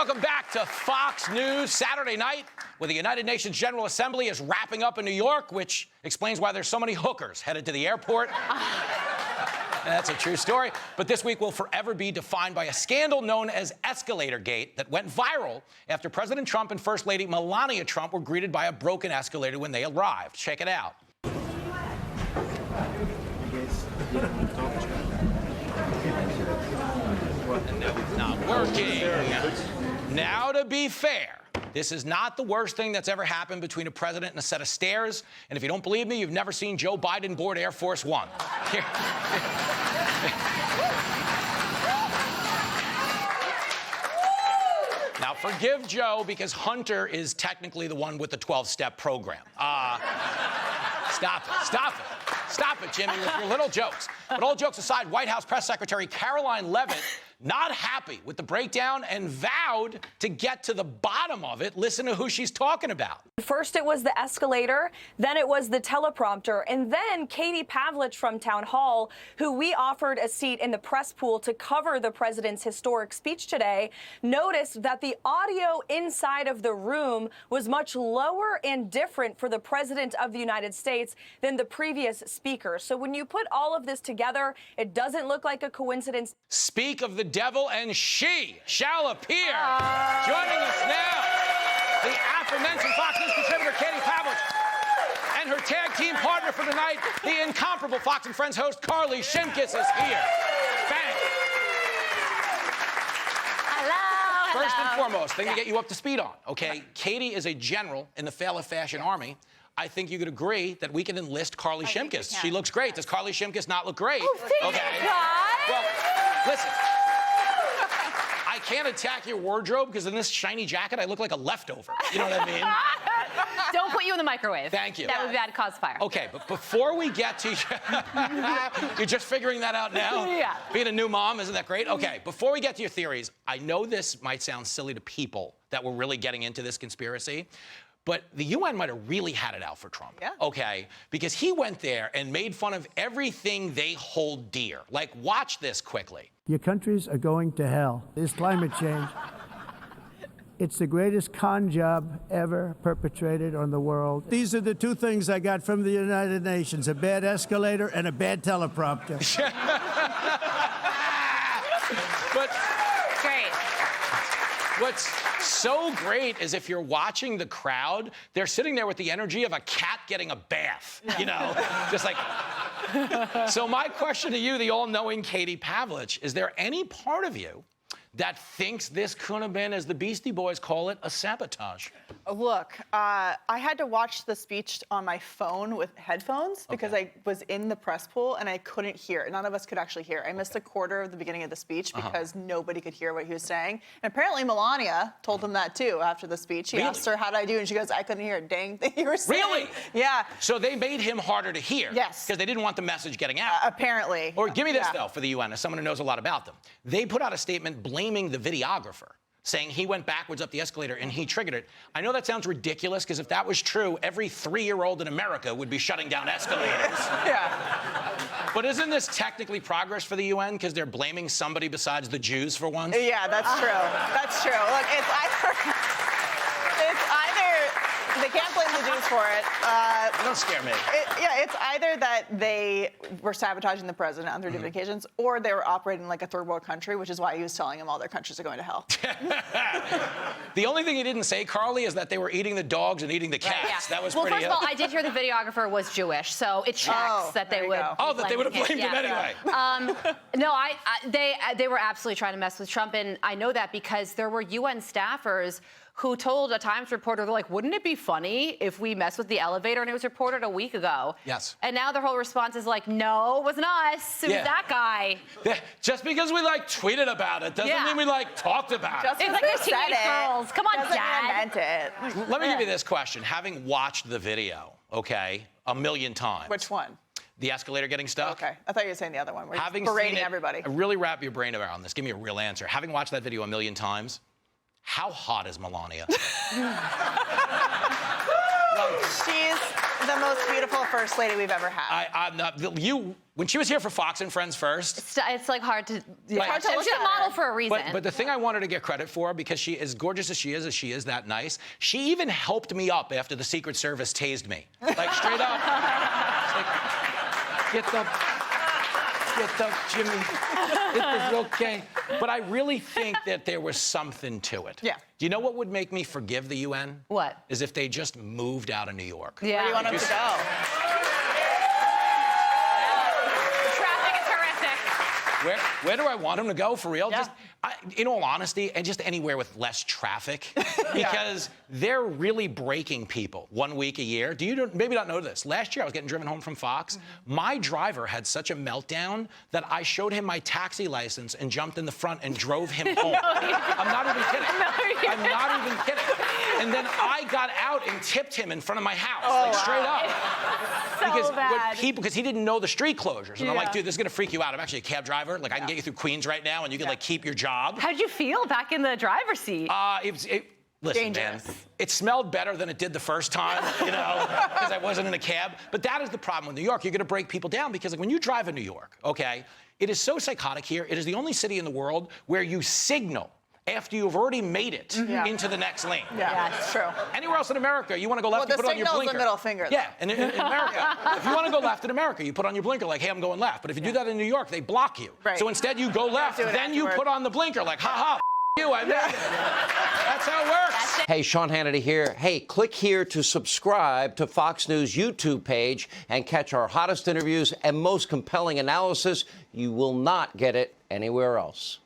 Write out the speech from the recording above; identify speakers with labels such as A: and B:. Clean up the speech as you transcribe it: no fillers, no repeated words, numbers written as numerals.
A: Welcome back to Fox News Saturday night, where the United Nations General Assembly is wrapping up in New York, which explains why there's so many hookers headed to the airport. That's a true story. But this week will forever be defined by a scandal known as ESCALATORGATE that went viral after President Trump and First Lady Melania Trump were greeted by a broken escalator when they arrived. Check it out. And now it's not working. Now, to be fair, this is not the worst thing that's ever happened between a president and a set of stairs. And if you don't believe me, you've never seen Joe Biden board Air Force One. Now, forgive Joe, because Hunter is technically the one with the 12-step program. Stop it, Jimmy, with your little jokes. But all jokes aside, White House Press Secretary Caroline Leavitt not happy with the breakdown and vowed to get to the bottom of it. Listen to who she's talking about.
B: First it was the escalator, then it was the teleprompter, and then Katie Pavlich from Town Hall, who we offered a seat in the press pool to cover the president's historic speech today, noticed that the audio inside of the room was much lower and different for the president of the United States than the previous speaker. So when you put all of this together, it doesn't look like a coincidence.
A: Speak of the devil, and she shall appear. Joining us now, the aforementioned Fox News contributor Katie Pavlich, and her tag team partner for tonight, the incomparable Fox and Friends host Carly Shimkus is here. Bang!
C: Hello.
A: First and foremost, thing to get you up to speed on, okay? Katie is a general in the Fashion Army. I think you could agree that we can enlist Carly Shimkus. She looks great. Does Carly Shimkus not look great?
C: Oh, thank you, God.
A: Well, listen. I can't attack your wardrobe because in this shiny jacket, I look like a leftover. You know what I mean?
C: Don't put you in the microwave.
A: Thank you.
C: That would be bad, cause fire.
A: Okay, but before we get to... You're just figuring that out now?
C: Yeah.
A: Being a new mom, isn't that great? Okay, before we get to your theories, I know this might sound silly to people that were really getting into this conspiracy, but the UN might have really had it out for Trump, okay? Because he went there and made fun of everything they hold dear. Like, watch this quickly.
D: Your countries are going to hell. It's climate change. It's the greatest con job ever perpetrated on the world. These are the two things I got from the United Nations, a bad escalator and a bad teleprompter.
A: But
C: great.
A: What's so great is if you're watching the crowd, they're sitting there with the energy of a cat getting a bath, you know, just like. So my question to you, the all-knowing Katie Pavlich, is there any part of you that thinks this could have been, as the Beastie Boys call it, a sabotage?
E: Look, I had to watch the speech on my phone with headphones because I was in the press pool and I couldn't hear. None of us could actually hear. I missed a quarter of the beginning of the speech because nobody could hear what he was saying. And apparently Melania told him that too after the speech. He asked her, how did I do? And she goes, I couldn't hear a dang thing you were saying.
A: Really?
E: Yeah.
A: So they made him harder to hear.
E: Yes.
A: Because they didn't want the message getting out.
E: Apparently.
A: Or give me this, though, for the UN, as someone who knows a lot about them. They put out a statement blaming the videographer, saying he went backwards up the escalator and he triggered it. I know that sounds ridiculous, because if that was true, every 3-year-old in America would be shutting down escalators. But isn't this technically progress for the UN, because they're blaming somebody besides the Jews for once?
E: Yeah, that's true. That's true. Look, it's either they can't blame the Jews for it.
A: Don't scare me.
E: It's either that they were sabotaging the president on 3 different occasions, or they were operating like a third world country, which is why he was telling them all their countries are going to hell.
A: The only thing he didn't say, Carly, is that they were eating the dogs and eating the cats.
C: Right, yeah.
A: That was
C: well,
A: pretty...
C: first of all, I did hear the videographer was Jewish, so it checks that they would...
A: Oh, that they would have blamed him anyway.
C: No, they were absolutely trying to mess with Trump, and I know that because there were UN staffers who told a Times reporter, they're like, wouldn't it be funny if we mess with the elevator? And it was reported a week ago.
A: Yes.
C: And now their whole response is like, no, it wasn't us. It was that guy.
A: Just because we, tweeted about it doesn't mean we, talked about it.
C: It's like they're teenage girls. Come on, Dad.
E: Meant it.
A: Let me give you this question. Having watched the video, okay, a million times.
E: Which one?
A: The escalator getting stuck?
E: Okay. I thought you were saying the other one. We're
A: Having
E: berating
A: seen it,
E: everybody.
A: Really wrap your brain around this. Give me a real answer. Having watched that video a million times, how hot is Melania?
E: She's the most beautiful first lady we've ever had.
A: I'm not when she was here for Fox and Friends first.
C: It's like hard to. Yeah.
A: Hard to
C: She's a model for a reason.
A: But the thing I wanted to get credit for, because she, as gorgeous as she is that nice, she even helped me up after the Secret Service tased me. Like, straight up. It's like, get up, Jimmy. It is okay. But I really think that there was something to it.
E: Yeah.
A: Do you know what would make me forgive the UN?
C: What?
A: Is if they just moved out of New York.
C: Yeah.
E: Where do you want them to go?
A: Where do I want them to go, for real?
E: Yeah.
A: Just, in all honesty, and just anywhere with less traffic, because they're really breaking people 1 week a year. Do you maybe not know this? Last year, I was getting driven home from Fox. My driver had such a meltdown that I showed him my taxi license and jumped in the front and drove him home. I'm not even kidding. I'm not even kidding. And then I got out and tipped him in front of my house, straight up. Because he didn't know the street closures. And I'm like, dude, this is gonna freak you out. I'm actually a cab driver. Like, I can get you through Queens right now, and you can like keep your job.
C: How'd you feel back in the driver's seat?
A: Listen, man, it smelled better than it did the first time, you know, because I wasn't in a cab. But that is the problem with New York. You're gonna break people down because, like, when you drive in New York, okay, it is so psychotic here. It is the only city in the world where you signal after you've already made it into the next lane.
E: Yeah, it's true.
A: Anywhere else in America, you want to go left, you put on your blinker.
E: Well, the middle finger.
A: Yeah, and in America, if you want to go left in America, you put on your blinker like, hey, I'm going left. But if you do that in New York, they block you.
E: Right.
A: So instead, you go left, then you put on the blinker like, ha-ha, you, I made it. That's how it works.
F: Hey, Sean Hannity here. Hey, click here to subscribe to Fox News YouTube page and catch our hottest interviews and most compelling analysis. You will not get it anywhere else.